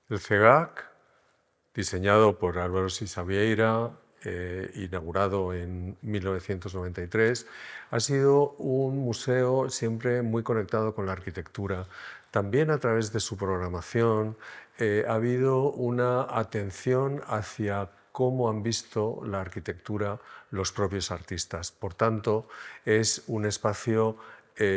El CEGAC, diseñado por Álvaro Siza Vieira, inaugurado en 1993, ha sido un museo siempre muy conectado con la arquitectura. También a través de su programación ha habido una atención hacia cómo han visto la arquitectura los propios artistas. Por tanto, es un espacio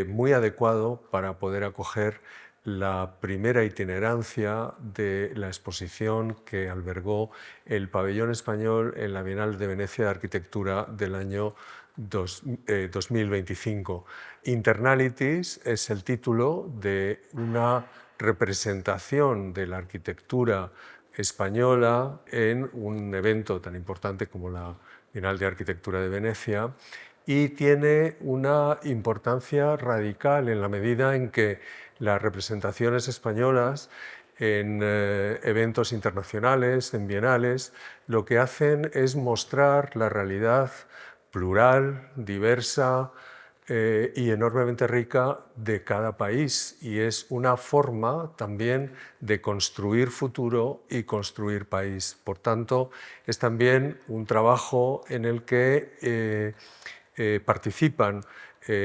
muy adecuado para poder acoger la primera itinerancia de la exposición que albergó el pabellón español en la Bienal de Venecia de Arquitectura del año 2025. Internalities es el título de una representación de la arquitectura española en un evento tan importante como la Bienal de Arquitectura de Venecia, y tiene una importancia radical en la medida en que las representaciones españolas en eventos internacionales, en bienales, lo que hacen es mostrar la realidad plural, diversa y enormemente rica de cada país, y es una forma también de construir futuro y construir país. Por tanto, es también un trabajo en el que participan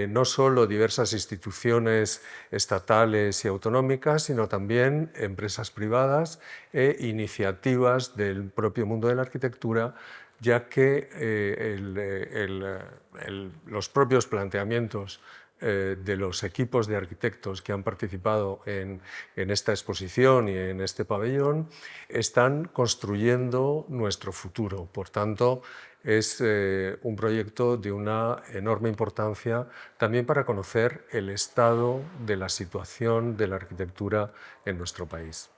no solo diversas instituciones estatales y autonómicas, sino también empresas privadas e iniciativas del propio mundo de la arquitectura, ya que los propios planteamientos de los equipos de arquitectos que han participado en esta exposición y en este pabellón están construyendo nuestro futuro. Por tanto, es un proyecto de una enorme importancia también para conocer el estado de la situación de la arquitectura en nuestro país.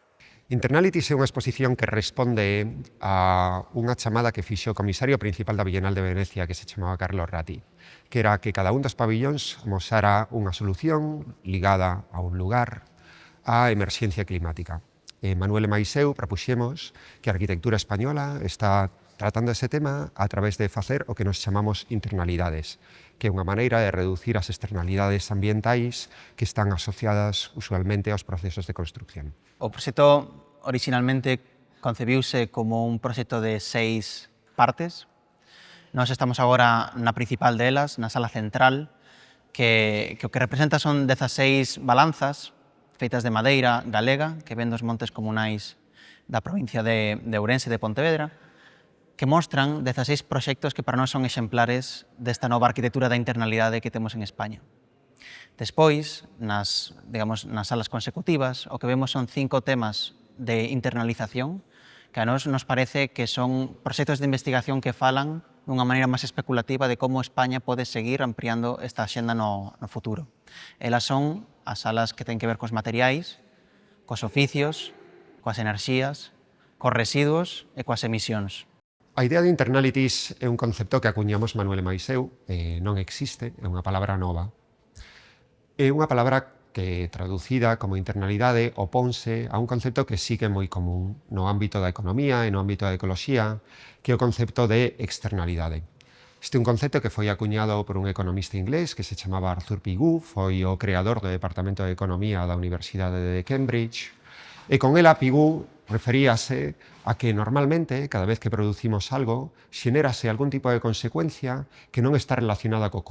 Internalities é unha exposición que responde a unha chamada que fixo o comisario principal da Bienal de Venecia, que se chamaba Carlos Ratti, que era que cada un dos pabillóns amosara unha solución ligada a un lugar, á emerxencia climática. Manuel e Maiseu propuxemos que a arquitectura española está tratando ese tema a través de facer o que nos chamamos internalidades, que é unha maneira de reducir as externalidades ambientais que están asociadas usualmente aos procesos de construcción. O proxecto originalmente concebiuse como un proxecto de 6 partes. Nós estamos agora na principal delas, na sala central, que o que representa son 16 balanzas feitas de madeira galega, que ven dos montes comunais da provincia de Ourense e de Pontevedra, que mostran 16 proxectos que para nós son exemplares desta nova arquitectura da internalidade que temos en España. Despois, nas salas consecutivas, o que vemos son 5 temas de internalización que a nós nos parece que son proxectos de investigación que falan dunha maneira máis especulativa de como España pode seguir ampliando esta axenda no futuro. Elas son as salas que ten que ver cos materiais, cos oficios, coas enerxías, cos residuos e coas emisións. A idea de internalities é un concepto que acuñamos Manuel e Maiseu, non existe, é unha palabra nova. É unha palabra que, traducida como internalidade, oponse a un concepto que sí que é moi común no ámbito da economía e no ámbito da ecoloxía, que é o concepto de externalidade. Este é un concepto que foi acuñado por un economista inglés que se chamaba Arthur Pigou, foi o creador do Departamento de Economía da Universidade de Cambridge, e con ela Pigou referíase a que normalmente, cada vez que producimos algo, xenérase algún tipo de consecuencia que non está relacionada co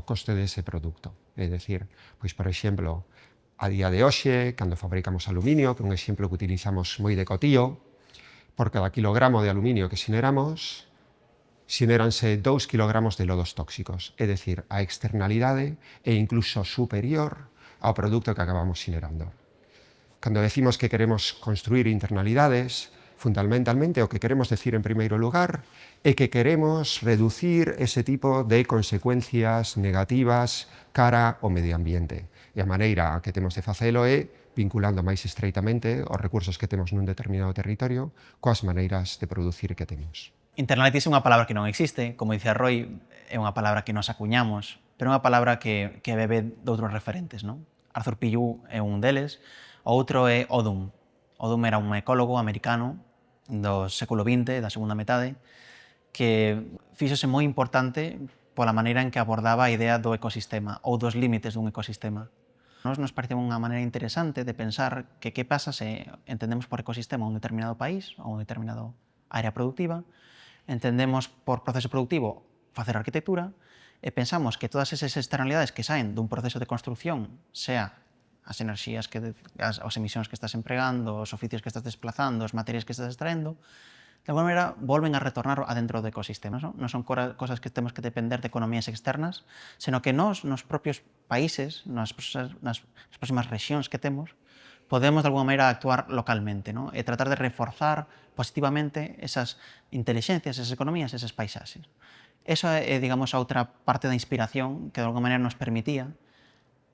coste dese produto. É dicir, pois, por exemplo, a día de hoxe, cando fabricamos aluminio, que é un exemplo que utilizamos moi de cotío, por cada kilogramo de aluminio que xeneramos, xenéranse 2 kilogramos de lodos tóxicos. É dicir, a externalidade é incluso superior ao produto que acabamos xenerando. Cando decimos que queremos construir internalidades, fundamentalmente o que queremos decir en primeiro lugar é que queremos reducir ese tipo de consecuencias negativas cara ao medio ambiente. E a maneira que temos de facelo é vinculando máis estreitamente os recursos que temos nun determinado territorio coas maneiras de producir que temos. Internalities é unha palabra que non existe, como dicía Roy, é unha palabra que nos acuñamos, pero é unha palabra que bebe de outros referentes, non? Arthur Pigou é un deles. O outro é Odum. Odum era un ecólogo americano do século XX, da segunda metade, que fíxose moi importante pola maneira en que abordaba a idea do ecosistema ou dos límites dun ecosistema. Nos parece unha maneira interesante de pensar que que pasa se entendemos por ecosistema un determinado país ou un determinado área productiva, entendemos por proceso productivo facer arquitectura e pensamos que todas esas externalidades que saen dun proceso de construcción, sea as enerxías, as emisións que estás empregando, os oficios que estás desplazando, os materiais que estás extraendo, de alguna maneira volven a retornar adentro do ecosistema. Non son cosas que temos que depender de economías externas, senón que nos propios países, nas próximas rexións que temos, podemos de alguna maneira actuar localmente, e tratar de reforzar positivamente esas inteligencias, esas economías, esas paisaxes. Esa é, digamos, a outra parte da inspiración que de alguna maneira nos permitía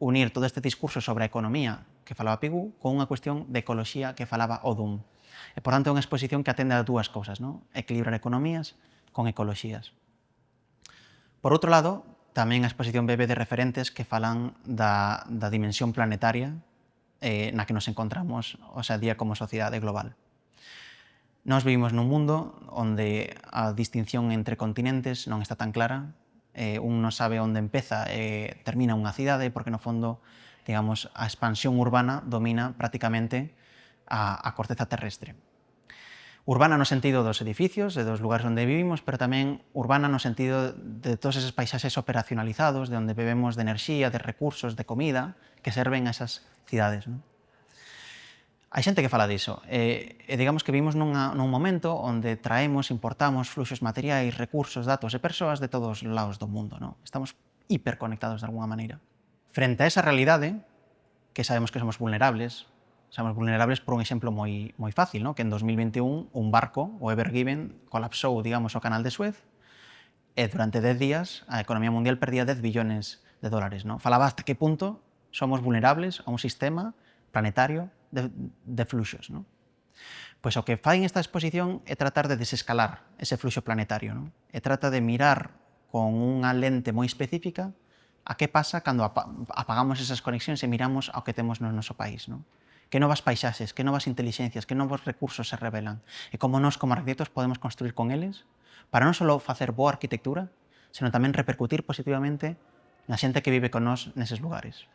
unir todo este discurso sobre a economía que falaba Pigou con unha cuestión de ecoloxía que falaba Odum. E, por tanto, é unha exposición que atende a dúas cousas, equilibrar economías con ecoloxías. Por outro lado, tamén a exposición bebe de referentes que falan da dimensión planetaria na que nos encontramos hoxe a día como sociedade global. Nós vivimos nun mundo onde a distinción entre continentes non está tan clara, un non sabe onde empeza e termina unha cidade, porque no fondo, digamos, a expansión urbana domina prácticamente a corteza terrestre. Urbana no sentido dos edificios e dos lugares onde vivimos, pero tamén urbana no sentido de todos esos paisaxes operacionalizados, de onde bebemos de enerxía, de recursos, de comida, que serven a esas cidades. Hai xente que fala diso, e digamos que vivimos nun momento onde traemos, importamos fluxos materiais, recursos, datos e persoas de todos os lados do mundo. Estamos hiperconectados de alguna maneira. Frente a esa realidade, que sabemos que somos vulnerables por un exemplo moi fácil, que en 2021 un barco, o Ever Given, colapsou, digamos, o canal de Suez, e durante 10 días a economía mundial perdía 10 billones de dólares. Falaba hasta que punto somos vulnerables a un sistema planetario de fluxos. Pois o que fai esta exposición é tratar de desescalar ese fluxo planetario, e trata de mirar con unha lente moi específica a que pasa cando apagamos esas conexións e miramos ao que temos no noso país. Que novas paisaxes, que novas inteligencias, que novos recursos se revelan, e como nós como arquitectos podemos construir con eles para non só facer boa arquitectura, senón tamén repercutir positivamente na xente que vive con nós neses lugares.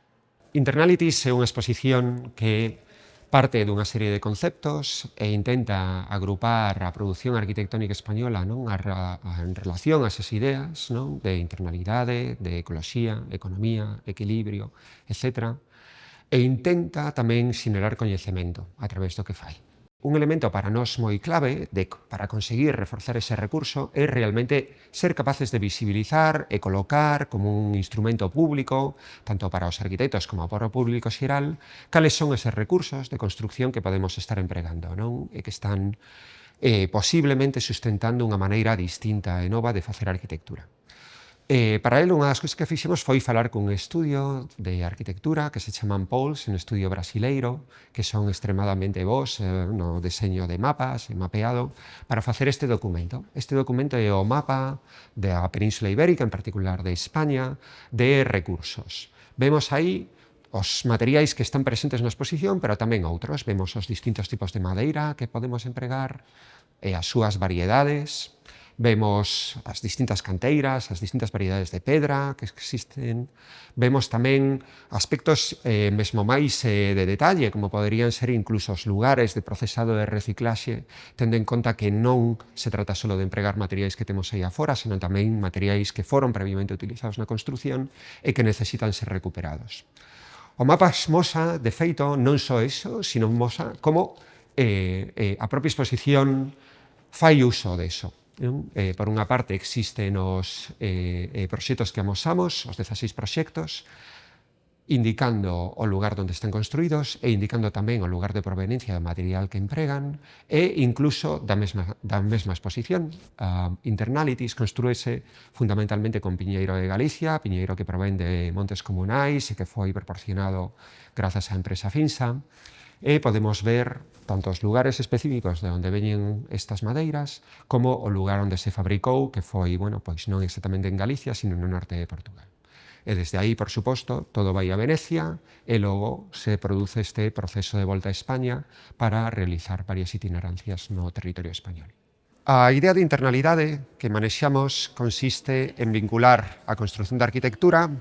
Internalities é unha exposición que parte dunha serie de conceptos e intenta agrupar a produción arquitectónica española en relación a esas ideas de internalidade, de ecoloxía, economía, equilibrio, etc. E intenta tamén xenerar coñecemento a través do que fai. Un elemento para nós moi clave para conseguir reforzar ese recurso é realmente ser capaces de visibilizar e colocar como un instrumento público, tanto para os arquitectos como para o público xeral, cales son eses recursos de construcción que podemos estar empregando e que están posiblemente sustentando unha maneira distinta e nova de facer arquitectura. Para ele, unha das cousas que fixemos foi falar cun estudio de arquitectura que se chaman POLS, un estudio brasileiro, que son extremadamente bons no deseño de mapas e mapeado, para facer este documento. Este documento é o mapa da Península Ibérica, en particular de España, de recursos. Vemos aí os materiais que están presentes na exposición, pero tamén outros. Vemos os distintos tipos de madeira que podemos empregar e as súas variedades. Vemos as distintas canteiras, as distintas variedades de pedra que existen. Vemos tamén aspectos mesmo máis de detalle, como poderían ser incluso os lugares de procesado de reciclaxe, tendo en conta que non se trata só de empregar materiais que temos aí afora, senón tamén materiais que foron previamente utilizados na construción e que necesitan ser recuperados. O mapa mosa, de feito, non só iso, sino mosa como a propia exposición fai uso deso. Por unha parte existen os proxectos que amosamos, os 16 proxectos, indicando o lugar onde están construídos e indicando tamén o lugar de proveniencia do material que empregan e incluso da mesma exposición. Internalities construíse fundamentalmente con piñeiro de Galicia, piñeiro que provén de montes comunais e que foi proporcionado grazas á empresa Finsa. E podemos ver tanto os lugares específicos de onde veñen estas madeiras como o lugar onde se fabricou, que foi, pois non exactamente en Galicia, sino no norte de Portugal. E desde aí, por suposto, todo vai a Venecia e logo se produce este proceso de volta a España para realizar varias itinerancias no territorio español. A idea de internalidade que manexamos consiste en vincular a construción da arquitectura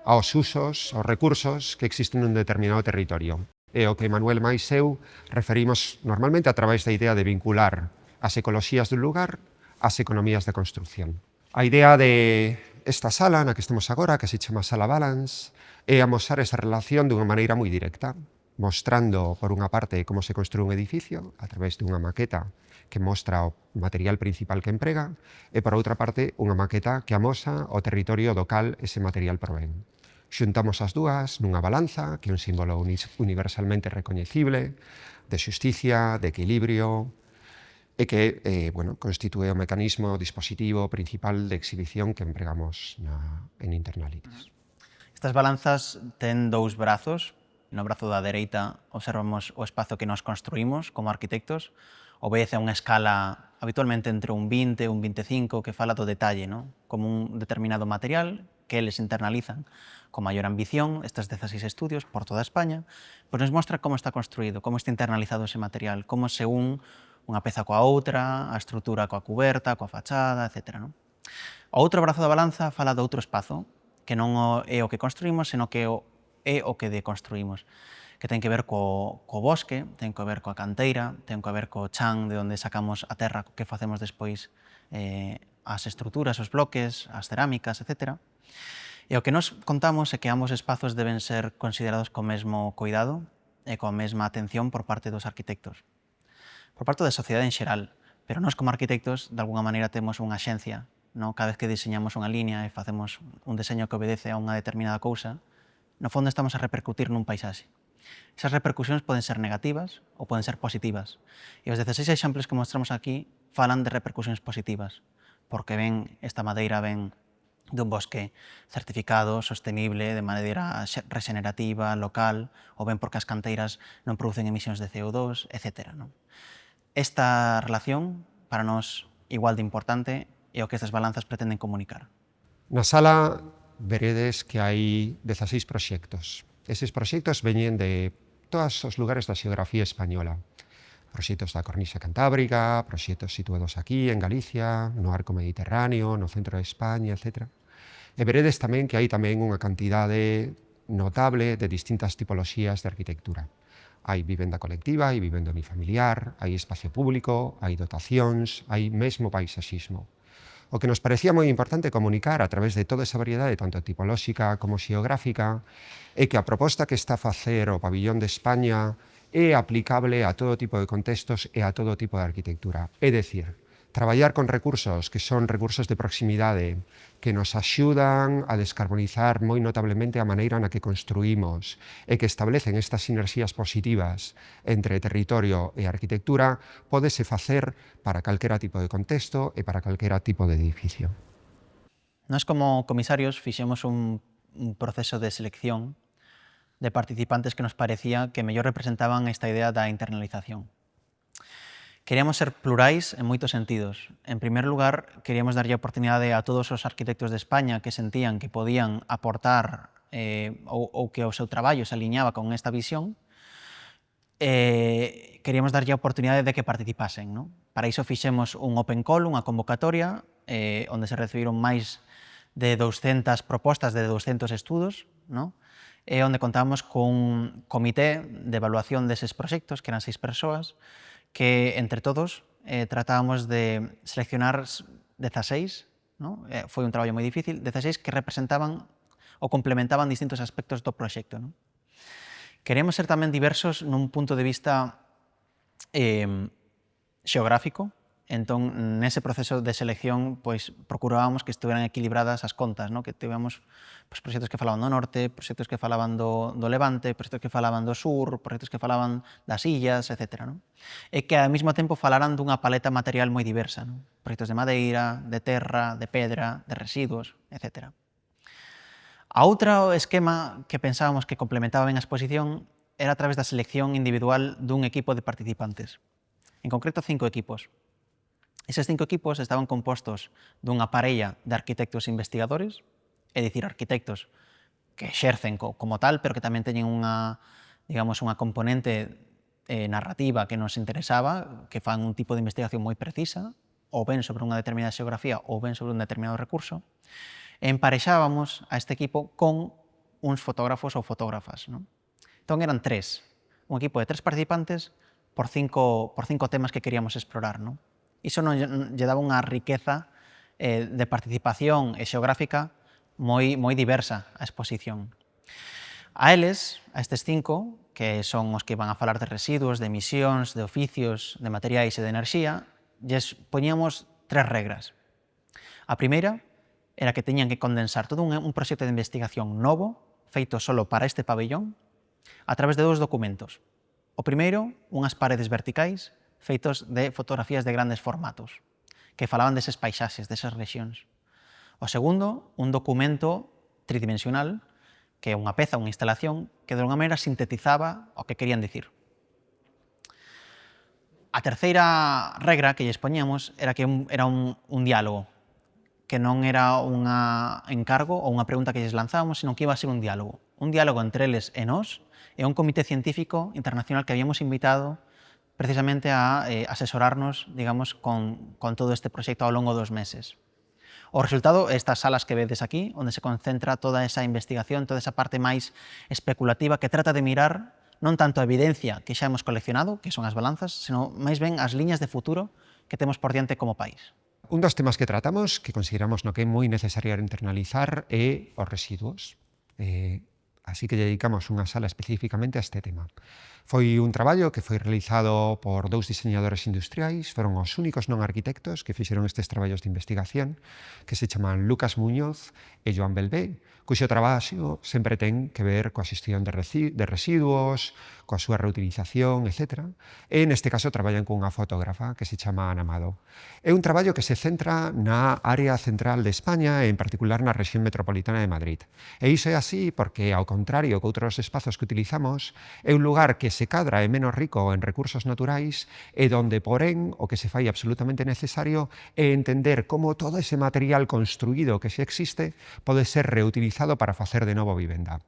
aos usos, aos recursos que existen nun determinado territorio. E o que Manuel máis eu referimos normalmente a través da idea de vincular as ecoloxías dun lugar ás economías de construción. A idea de esta sala na que estamos agora, que se chama Sala Balance, é amosar esa relación dunha maneira moi directa, mostrando, por unha parte, como se construe un edificio a través dunha maqueta que mostra o material principal que emprega e, por outra parte, unha maqueta que amosa o territorio do cal ese material provén. Xuntamos as dúas nunha balanza, que é un símbolo universalmente recoñecible, de xusticia, de equilibrio, e que constitúe o mecanismo dispositivo principal de exhibición que empregamos en Internalities. Estas balanzas ten dous brazos. No brazo da dereita observamos o espazo que nos construímos como arquitectos. Obedece a unha escala habitualmente entre un 20 e un 25 que fala do detalle, ¿no? Como un determinado material que eles internalizan con maior ambición, estes 16 estudios por toda España, pois nos mostra como está construído, como está internalizado ese material, como se un unha peza coa outra, a estrutura coa cuberta, coa fachada, etc. ¿no? O outro brazo da balanza fala do outro espazo, que non é o que construímos, senón que é o que deconstruímos, que ten que ver co bosque, ten que ver coa canteira, ten que ver co chan de onde sacamos a terra, que facemos despois as estruturas, os bloques, as cerámicas, etc. E o que nos contamos é que ambos espazos deben ser considerados co mesmo cuidado e coa mesma atención por parte dos arquitectos, por parte da sociedade en xeral, pero nós como arquitectos, de alguna maneira, temos unha axencia, no? Cada vez que diseñamos unha línea e facemos un deseño que obedece a unha determinada cousa, no fondo estamos a repercutir nun paisaxe. Esas repercusións poden ser negativas ou poden ser positivas. E os 16 exemplos que mostramos aquí falan de repercusións positivas, porque esta madeira ven dun bosque certificado, sostenible, de maneira regenerativa, local, ou ben porque as canteiras non producen emisións de CO2, etc. ¿no? Esta relación, para nós, igual de importante, é o que estas balanzas pretenden comunicar. Na sala veredes que hai 16 proxectos. Eses proxectos veñen de todos os lugares da xeografía española. Proxectos da Cornixa Cantábrica, proxectos situados aquí, en Galicia, no arco mediterráneo, no centro de España, etc. E veredes tamén que hai tamén unha cantidade notable de distintas tipoloxías de arquitectura. Hai vivenda colectiva, hai vivenda unifamiliar, hai espacio público, hai dotacións, hai mesmo paisaxismo. O que nos parecía moi importante comunicar a través de toda esa variedade, tanto tipolóxica como xeográfica, é que a proposta que está a facer o Pabillón de España é aplicable a todo tipo de contextos e a todo tipo de arquitectura. É dicir, traballar con recursos que son recursos de proximidade, que nos axudan a descarbonizar moi notablemente a maneira na que construímos e que establecen estas sinerxías positivas entre territorio e arquitectura, pódese facer para calquera tipo de contexto e para calquera tipo de edificio. Nós como comisarios fixemos un proceso de selección de participantes que nos parecía que mellor representaban esta idea da internalización. Queríamos ser plurais en moitos sentidos. En primer lugar, queríamos darlle a oportunidade a todos os arquitectos de España que sentían que podían aportar ou que o seu traballo se aliñaba con esta visión. Queríamos darlle a oportunidade de que participasen. ¿no? Para iso fixemos un open call, unha convocatoria, onde se recibiron máis de 200 propostas de 200 estudos, ¿no? E onde contábamos cun comité de evaluación deses proxectos, que eran 6 persoas, que entre todos tratábamos de seleccionar 16, ¿no? Foi un traballo moi difícil, 16 que representaban ou complementaban distintos aspectos do proxecto. ¿no? Queríamos ser tamén diversos nun punto de vista xeográfico, entón nese proceso de selección pois procurábamos que estuveran equilibradas as contas, ¿no? Que tivemos pois, proxectos que falaban do norte, proxectos que falaban do levante, proxectos que falaban do sur, proxectos que falaban das illas, etc. ¿no? E que ao mesmo tempo falaran dunha paleta material moi diversa, ¿no? Proxectos de madeira, de terra, de pedra, de residuos, etc. A outro esquema que pensábamos que complementaba ben a exposición era a través da selección individual dun equipo de participantes. En concreto, 5 equipos. Eses 5 equipos estaban compostos dunha parella de arquitectos investigadores, é dicir, arquitectos que exercen como tal, pero que tamén teñen unha componente narrativa que nos interesaba, que fan un tipo de investigación moi precisa, ou ben sobre unha determinada xeografía ou ben sobre un determinado recurso, e emparexábamos a este equipo con uns fotógrafos ou fotógrafas. Non? Entón eran un equipo de 3 participantes por cinco temas que queríamos explorar. Non? Iso non lle daba unha riqueza de participación e xeográfica moi diversa a exposición. A eles, a estes 5, que son os que van a falar de residuos, de emisións, de oficios, de materiais e de enerxía, lles poñíamos 3 regras. A primeira era que teñían que condensar todo un proxecto de investigación novo, feito solo para este pabellón, a través de 2 documentos. O primeiro, unhas paredes verticais feitos de fotografías de grandes formatos, que falaban deses paisaxes, desas rexións. O segundo, un documento tridimensional, que é unha peza, unha instalación, que de alguna maneira sintetizaba o que querían dicir. A terceira regra que lles poñíamos era que era un diálogo, que non era un encargo ou unha pregunta que lles lanzábamos, sino que iba a ser un diálogo entre eles e nós, e un comité científico internacional que habíamos invitado precisamente a asesorarnos, digamos, con todo este proxecto ao longo dos meses. O resultado é estas salas que vedes aquí, onde se concentra toda esa investigación, toda esa parte máis especulativa que trata de mirar non tanto a evidencia que xa hemos coleccionado, que son as balanzas, senón máis ben as liñas de futuro que temos por diante como país. Un dos temas que tratamos, que consideramos no que é moi necesario internalizar, é os residuos. Así que dedicamos unha sala especificamente a este tema. Foi un traballo que foi realizado por 2 diseñadores industriais, foron os únicos non arquitectos que fixeron estes traballos de investigación, que se chaman Lucas Muñoz e Joan Belvé, cuxo traballo sempre ten que ver coa xestión de residuos, coa súa reutilización, etc. E neste caso traballan cunha fotógrafa que se chama Ana Amado. É un traballo que se centra na área central de España, e en particular na rexión metropolitana de Madrid. E iso é así porque, ao contrario que outros espazos que utilizamos, é un lugar que se cadra é menos rico en recursos naturais e donde, porén, o que se fai absolutamente necesario é entender como todo ese material construído que xa existe pode ser reutilizado para facer de novo vivenda.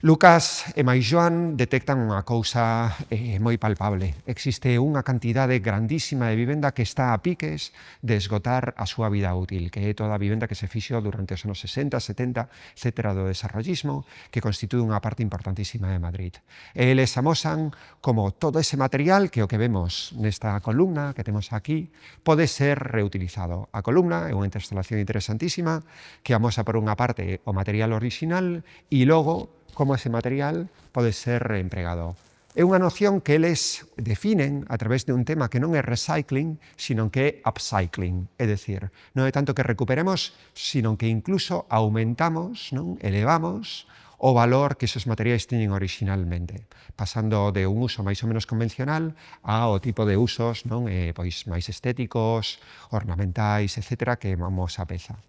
Lucas e máis Joan detectan unha cousa moi palpable. Existe unha cantidade grandísima de vivenda que está a piques de esgotar a súa vida útil, que é toda a vivenda que se fixo durante os anos 60, 70, etc. do desarrollismo, que constitúe unha parte importantísima de Madrid. E eles amosan como todo ese material, que o que vemos nesta columna que temos aquí, pode ser reutilizado. A columna é unha instalación interesantísima que amosa por unha parte o material original e logo como ese material pode ser reempregado. É unha noción que eles definen a través de un tema que non é recycling, sino que é upcycling. É dicir, non é tanto que recuperemos, sino que incluso aumentamos, non? Elevamos o valor que esos materiais teñen originalmente, pasando de un uso máis ou menos convencional ao tipo de usos non? Pois máis estéticos, ornamentais, etc., que vamos a peza.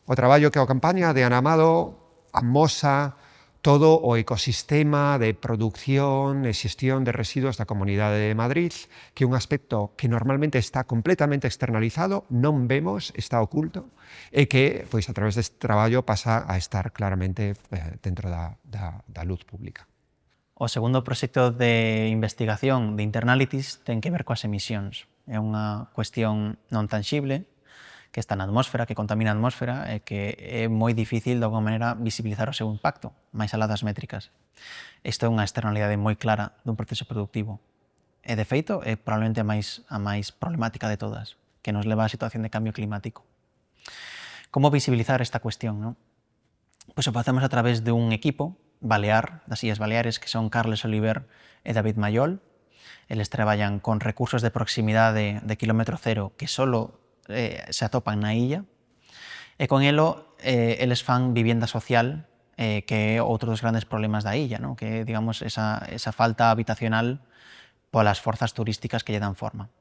O traballo que o campaña de Ana Amado amosa todo o ecosistema de produción e xestión de residuos da Comunidade de Madrid, que é un aspecto que normalmente está completamente externalizado, non vemos, está oculto, e que, pois, a través deste traballo pasa a estar claramente dentro da luz pública. O segundo proxecto de investigación de Internalities ten que ver coas emisións. É unha cuestión non tanxible, que está na atmósfera, que contamina a atmósfera e que é moi difícil de alguma maneira visibilizar o seu impacto, máis alá das métricas. Isto é unha externalidade moi clara dun proceso productivo. E, de feito, é probablemente a máis problemática de todas, que nos leva á situación de cambio climático. Como visibilizar esta cuestión? Non? Pois o facemos a través de un equipo balear, das Illas Baleares, que son Carles Oliver e David Mayol. Eles traballan con recursos de proximidade de quilómetro cero que solo se atopan na illa, e con elo eles fan vivienda social, que é outro dos grandes problemas da illa, ¿no? Que é, digamos, esa falta habitacional polas forzas turísticas que lle dan forma.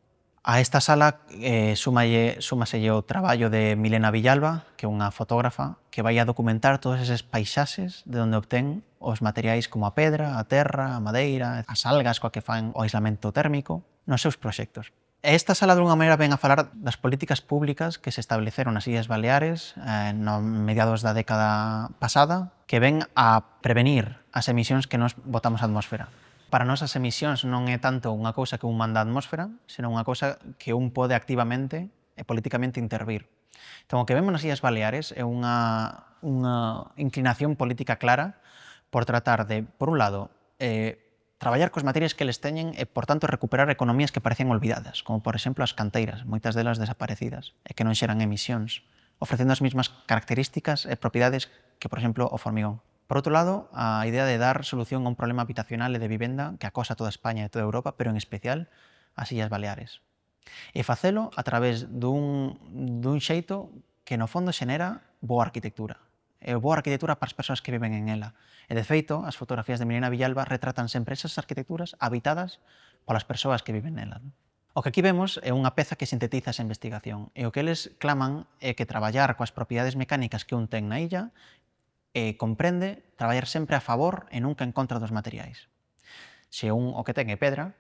A esta sala súmaselle o traballo de Milena Villalba, que é unha fotógrafa que vai a documentar todos eses paisaxes de onde obtén os materiais como a pedra, a terra, a madeira, as algas coa que fan o aislamento térmico nos seus proxectos. Esta sala, de unha maneira, ven a falar das políticas públicas que se estableceron nas Illas Baleares no mediados da década pasada, que ven a prevenir as emisións que nos botamos á atmósfera. Para nós as emisións non é tanto unha cousa que un manda á atmósfera, senón unha cousa que un pode activamente e politicamente intervir. Entón, o que vemos nas Illas Baleares é unha inclinación política clara por tratar de, por un lado, traballar cos materiais que eles teñen e, por tanto, recuperar economías que parecían olvidadas, como, por exemplo, as canteiras, moitas delas desaparecidas, e que non xeran emisións, ofrecendo as mesmas características e propiedades que, por exemplo, o formigón. Por outro lado, a idea de dar solución a un problema habitacional e de vivenda que acosa toda España e toda Europa, pero en especial as Illas Baleares. E facelo a través dun xeito que, no fondo, xenera boa arquitectura. E boa arquitectura para as persoas que viven en ela. E, de feito, as fotografías de Milena Villalba retratan sempre esas arquitecturas habitadas polas persoas que viven nela. O que aquí vemos é unha peza que sintetiza esa investigación. E o que eles claman é que traballar coas propiedades mecánicas que un ten na illa comprende traballar sempre a favor e nunca en contra dos materiais. Se un o que ten é pedra,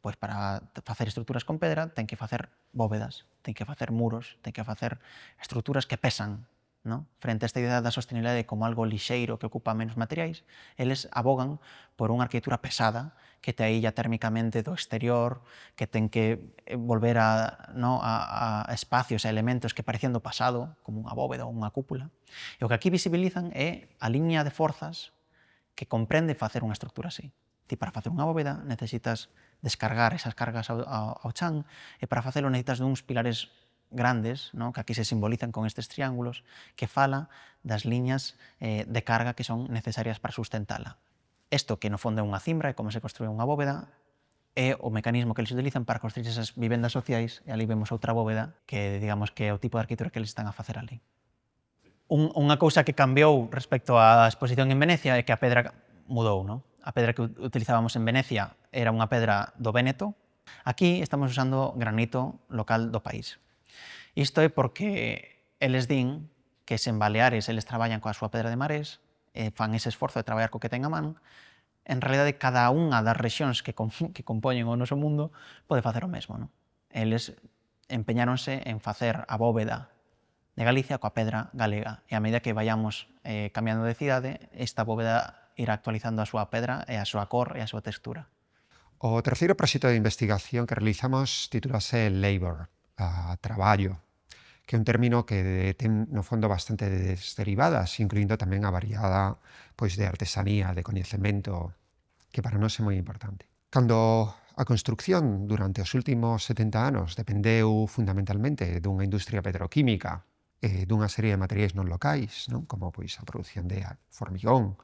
pois para facer estruturas con pedra ten que facer bóvedas, ten que facer muros, ten que facer estruturas que pesan. No? Frente a esta idea da sostenibilidade como algo lixeiro que ocupa menos materiais, eles abogan por unha arquitectura pesada que te aílla térmicamente do exterior, que ten que volver a espacios, a elementos que parecían do pasado, como unha bóveda ou unha cúpula. E o que aquí visibilizan é a liña de forzas que comprende facer unha estrutura así. Ti, para facer unha bóveda, necesitas descargar esas cargas ao chan, e para facelo necesitas duns pilares grandes, no? Que aquí se simbolizan con estes triángulos, que fala das liñas de carga que son necesarias para sustentala. Isto, que no fondo é unha cimbra, é como se construe unha bóveda, é o mecanismo que eles utilizan para construir esas vivendas sociais, e ali vemos outra bóveda que, digamos, que é o tipo de arquitectura que eles están a facer ali. Unha cousa que cambiou respecto á exposición en Venecia é que a pedra mudou, no? A pedra que utilizábamos en Venecia era unha pedra do Véneto. Aquí estamos usando granito local do país. Isto é porque eles din que se en Baleares eles traballan coa súa pedra de marés, fan ese esforzo de traballar co que ten a man, en realidade cada unha das rexións que compoñen o noso mundo pode facer o mesmo. No? Eles empeñáronse en facer a bóveda de Galicia coa pedra galega, e a medida que vayamos cambiando de cidade, esta bóveda irá actualizando a súa pedra e a súa cor e a súa textura. O terceiro proxecto de investigación que realizamos titúlase Labor, a traballo, que é un término que ten no fondo bastante derivadas, incluindo tamén a variada pois, de artesanía, de coñecemento, que para nós é moi importante. Cando a construcción durante os últimos 70 anos dependeu fundamentalmente dunha industria petroquímica e dunha serie de materiais non locais, non? Como pois, a produción de formigón,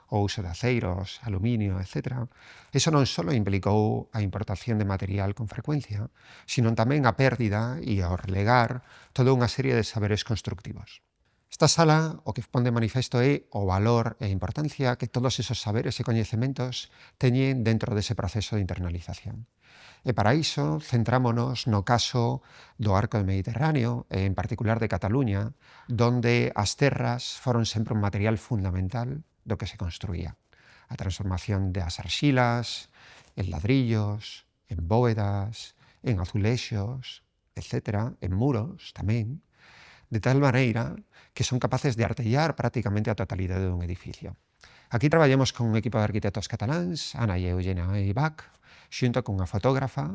o uso de aceiros, aluminio, etc. Eso non só implicou a importación de material con frecuencia, sino tamén a pérdida e ao relegar toda unha serie de saberes constructivos. Esta sala o que pon de manifesto é o valor e a importancia que todos esos saberes e coñecementos teñen dentro dese proceso de internalización. E para iso centrámonos no caso do arco do Mediterráneo, e en particular de Cataluña, donde as terras foron sempre un material fundamental do que se construía. A transformación das arxilas, en ladrillos, en bóvedas, en azulexos, etc., en muros tamén, de tal maneira que son capaces de artellar prácticamente a totalidade dun edificio. Aquí traballamos con un equipo de arquitectos cataláns, Ana e Eugenia Ibach, xunto con unha fotógrafa,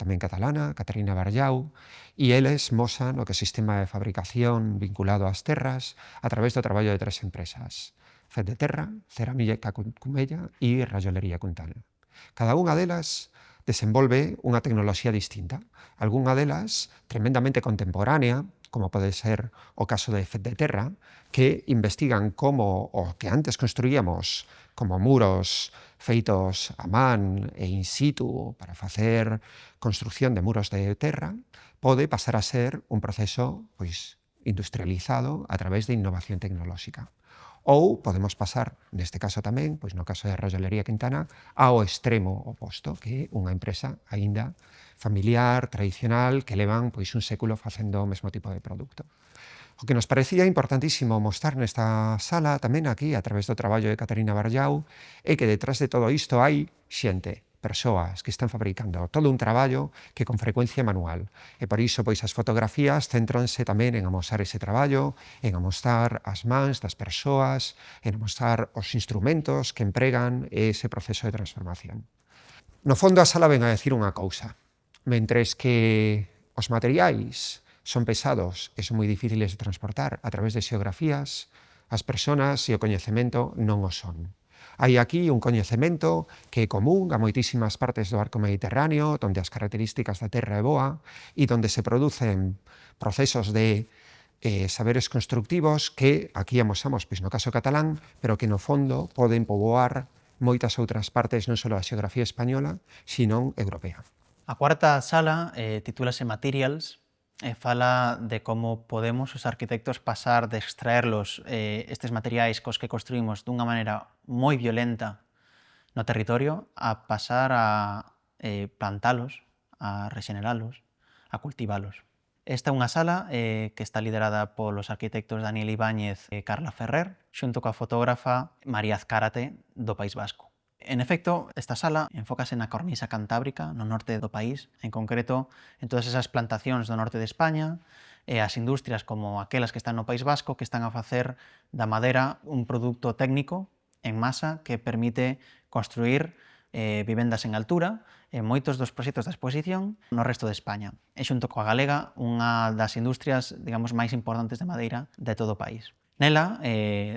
tamén catalana, Caterina Barllau, e eles mosan o que sistema de fabricación vinculado ás terras a través do traballo de 3 empresas: Fet de Terra, Ceramíca Cumella e Rayolería Cuntana. Cada unha delas desenvolve unha tecnoloxía distinta, algunha delas tremendamente contemporánea, como pode ser o caso de Fet de Terra, que investigan como o que antes construíamos como muros feitos a man e in situ para facer construcción de muros de terra, pode pasar a ser un proceso pois, industrializado a través de innovación tecnolóxica. Ou podemos pasar, neste caso tamén, pois no caso de Rayolería Quintana, ao extremo oposto, que é unha empresa aínda familiar, tradicional, que levan pois un século facendo o mesmo tipo de produto. O que nos parecía importantísimo mostrar nesta sala, tamén aquí, a través do traballo de Caterina Barllau, é que detrás de todo isto hai xente, persoas que están fabricando todo un traballo que con frecuencia é manual. E por iso, pois, as fotografías céntranse tamén en amosar ese traballo, en amosar as mans das persoas, en amosar os instrumentos que empregan ese proceso de transformación. No fondo, a sala ven a decir unha cousa. Mentres que os materiais son pesados e son moi difíciles de transportar a través de xeografías, as persoas e o coñecemento non o son. Hai aquí un coñecemento que é común a moitísimas partes do arco mediterráneo, onde as características da terra é boa e onde se producen procesos de saberes constructivos que aquí amosamos, pois no caso catalán, pero que no fondo poden poboar moitas outras partes non só da xeografía española, sino europea. A cuarta sala titúlase Materials e fala de como podemos os arquitectos pasar de extraerlos estes materiais cos que construímos dunha maneira moi violenta no territorio a pasar a plantalos, a rexeneralos, a cultivalos. Esta é unha sala que está liderada polos arquitectos Daniel Ibáñez e Carla Ferrer, xunto coa fotógrafa María Azcárate do País Vasco. En efecto, esta sala enfócase na cornisa cantábrica, no norte do país, en concreto en todas esas plantacións do norte de España e as industrias como aquelas que están no País Vasco que están a facer da madera un produto técnico en masa que permite construir vivendas en altura e moitos dos proxectos da exposición no resto de España. E xunto coa galega, unha das industrias, digamos, máis importantes de madeira de todo o país. Nela,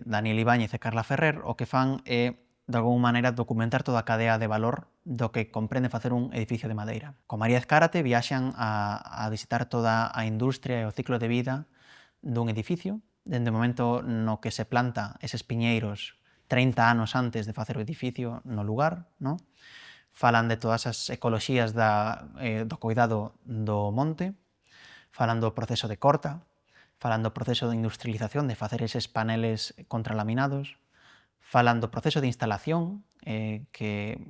Daniel Ibáñez e Carla Ferrer o que fan é de alguma maneira documentar toda a cadea de valor do que comprende facer un edificio de madeira. Con María Azcárate viaxan a visitar toda a industria e o ciclo de vida dun edificio, dende o momento no que se planta eses piñeiros 30 anos antes de facer o edificio no lugar, no? Falan de todas as ecoloxías do cuidado do monte, falan do proceso de corta, falan do proceso de industrialización de facer eses paneles contralaminados, falan do proceso de instalación que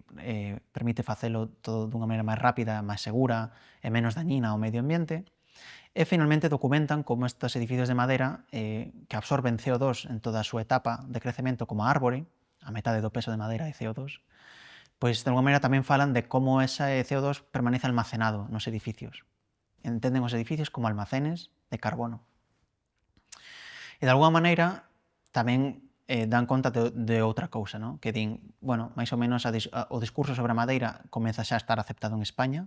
permite facelo todo dunha maneira máis rápida, máis segura e menos dañina ao medio ambiente. E finalmente documentan como estes edificios de madeira que absorben CO2 en toda a súa etapa de crecemento como a árbore, a metade do peso de madeira é CO2, pois de alguma maneira tamén falan de como ese CO2 permanece almacenado nos edificios. Entenden os edificios como almacenes de carbono. E de alguma maneira tamén dan conta de outra cousa, no? Que din, bueno, máis ou menos o discurso sobre a madeira comeza xa a estar aceptado en España.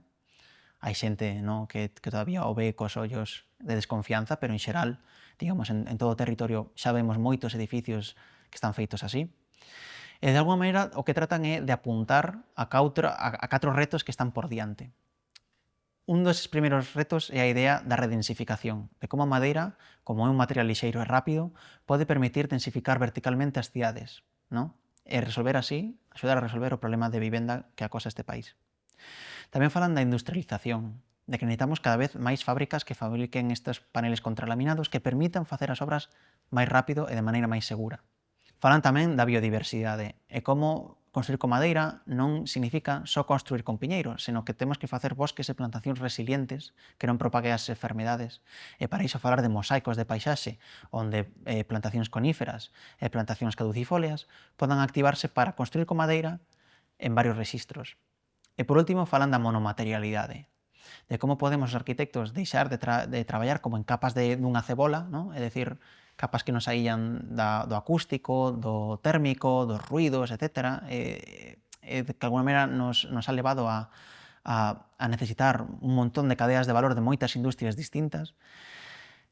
Hai xente, no, que todavía o ve cos ollos de desconfianza, pero en xeral, digamos, en todo o territorio xa vemos moitos edificios que están feitos así. E de alguma maneira o que tratan é de apuntar a 4 retos que están por diante. Un dos primeiros retos é a idea da redensificación, de como a madeira, como é un material lixeiro e rápido, pode permitir densificar verticalmente as cidades, no? E resolver así, axudar a resolver o problema de vivenda que acosa este país. Tamén falan da industrialización, de que necesitamos cada vez máis fábricas que fabriquen estes paneles contralaminados que permitan facer as obras máis rápido e de maneira máis segura. Falan tamén da biodiversidade e como construir con madeira non significa só construir con piñeiros, senón que temos que facer bosques e plantacións resilientes que non propaguen as enfermedades. E para iso falar de mosaicos de paisaxe, onde plantacións coníferas e plantacións caducifolias podan activarse para construir con madeira en varios rexistros. E por último falan da monomaterialidade, de como podemos os arquitectos deixar de traballar como en capas dunha cebola, no? É dicir, capas que nos aíllan do acústico, do térmico, dos ruidos, etc. Que de alguna maneira nos ha levado a necesitar un montón de cadeas de valor de moitas industrias distintas.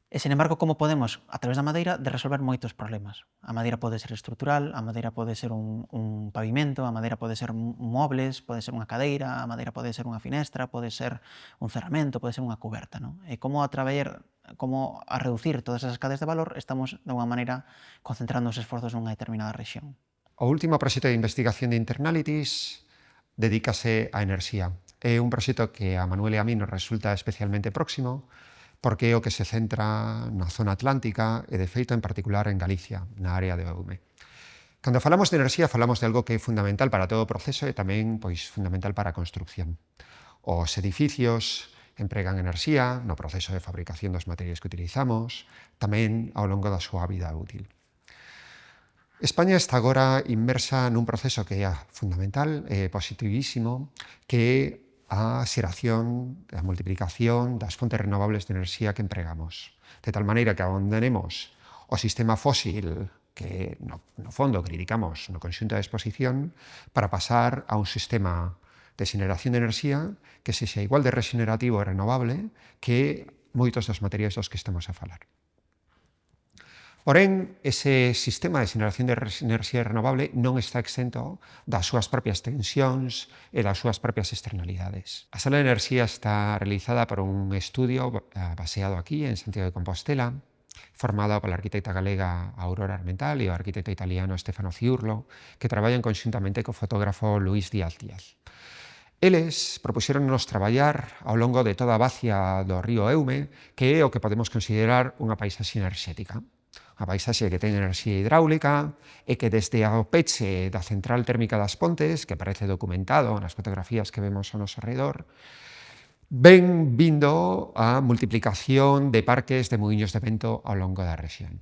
E, sin embargo, como podemos, a través da madeira, de resolver moitos problemas. A madeira pode ser estrutural, a madeira pode ser un pavimento, a madeira pode ser mobles, pode ser unha cadeira, a madeira pode ser unha finestra, pode ser un cerramento, pode ser unha cuberta, no? E como a reducir todas esas cadeas de valor, estamos, de alguma maneira, concentrando os esforzos nunha determinada rexión. O último proxecto de investigación de Internalities dedícase á enerxía. É un proxecto que a Manuel e a mí nos resulta especialmente próximo, porque é o que se centra na zona atlántica e, de feito, en particular en Galicia, na área de Baume. Cando falamos de enerxía, falamos de algo que é fundamental para todo o proceso e tamén fundamental para a construcción. Os edificios empregan enerxía no proceso de fabricación dos materiais que utilizamos, tamén ao longo da súa vida útil. España está agora inmersa nun proceso que é fundamental e positivísimo, que é a xeración, a multiplicación das fontes renovables de enerxía que empregamos. De tal maneira que abandonemos o sistema fósil que, no fondo, criticamos no conxunto da exposición, para pasar a un sistema de xeneración de enerxía que sexa igual de regenerativo e renovable que moitos dos materiais dos que estamos a falar. Porén, ese sistema de xeneración de enerxía renovable non está exento das súas propias tensións e das súas propias externalidades. A Sala de Enerxía está realizada por un estudio baseado aquí, en Santiago de Compostela, formado pola arquitecta galega Aurora Armental e o arquitecto italiano Stefano Ciurlo, que traballan conxuntamente co fotógrafo Luis Díaz Díaz. Eles propuxéronnos traballar ao longo de toda a bacia do río Eume, que é o que podemos considerar unha paisaxe enerxética. Unha paisaxe que ten enerxía hidráulica e que desde ao peche da central térmica das Pontes, que aparece documentado nas fotografías que vemos ao noso redor, ven vindo a multiplicación de parques de muiños de vento ao longo da rexión.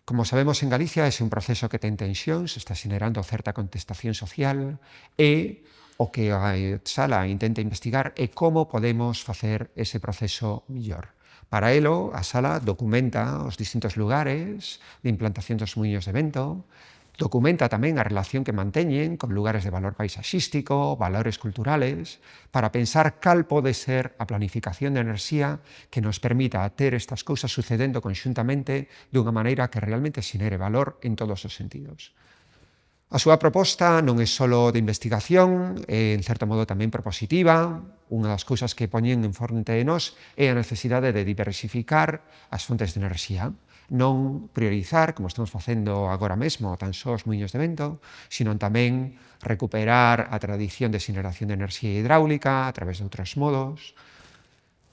Como sabemos, en Galicia é un proceso que ten tensións, está xenerando certa contestación social e o que a Sala intenta investigar é como podemos facer ese proceso millor. Para elo, a Sala documenta os distintos lugares de implantación dos muiños de vento, documenta tamén a relación que manteñen con lugares de valor paisaxístico, valores culturales, para pensar cal pode ser a planificación de enerxía que nos permita ter estas cousas sucedendo conxuntamente dunha maneira que realmente xenere valor en todos os sentidos. A súa proposta non é só de investigación, é en certo modo tamén propositiva. Unha das cousas que poñen en fronte de nós é a necesidade de diversificar as fontes de enerxía. Non priorizar, como estamos facendo agora mesmo, tan só os muiños de vento, sino tamén recuperar a tradición de xeneración de enerxía hidráulica a través de outros modos,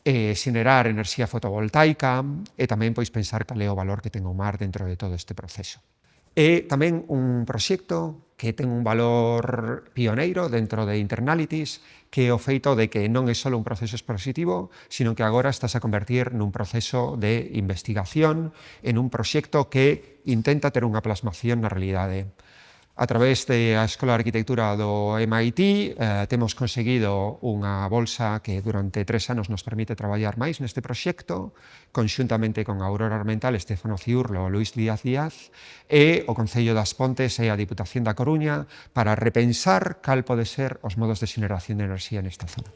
xenerar enerxía fotovoltaica e tamén pensar cal é o valor que ten o mar dentro de todo este proceso. É tamén un proxecto que ten un valor pioneiro dentro de Internalities, que é o feito de que non é só un proceso expositivo, sino que agora estás a convertir nun proceso de investigación, en un proxecto que intenta ter unha plasmación na realidade. A través da Escola de Arquitectura do MIT temos conseguido unha bolsa que durante 3 anos nos permite traballar máis neste proxecto, conxuntamente con Aurora Armental, Stefano Ciurlo, Luis Díaz Díaz e o Concello das Pontes e a Diputación da Coruña para repensar cal pode ser os modos de xeneración de enerxía nesta zona.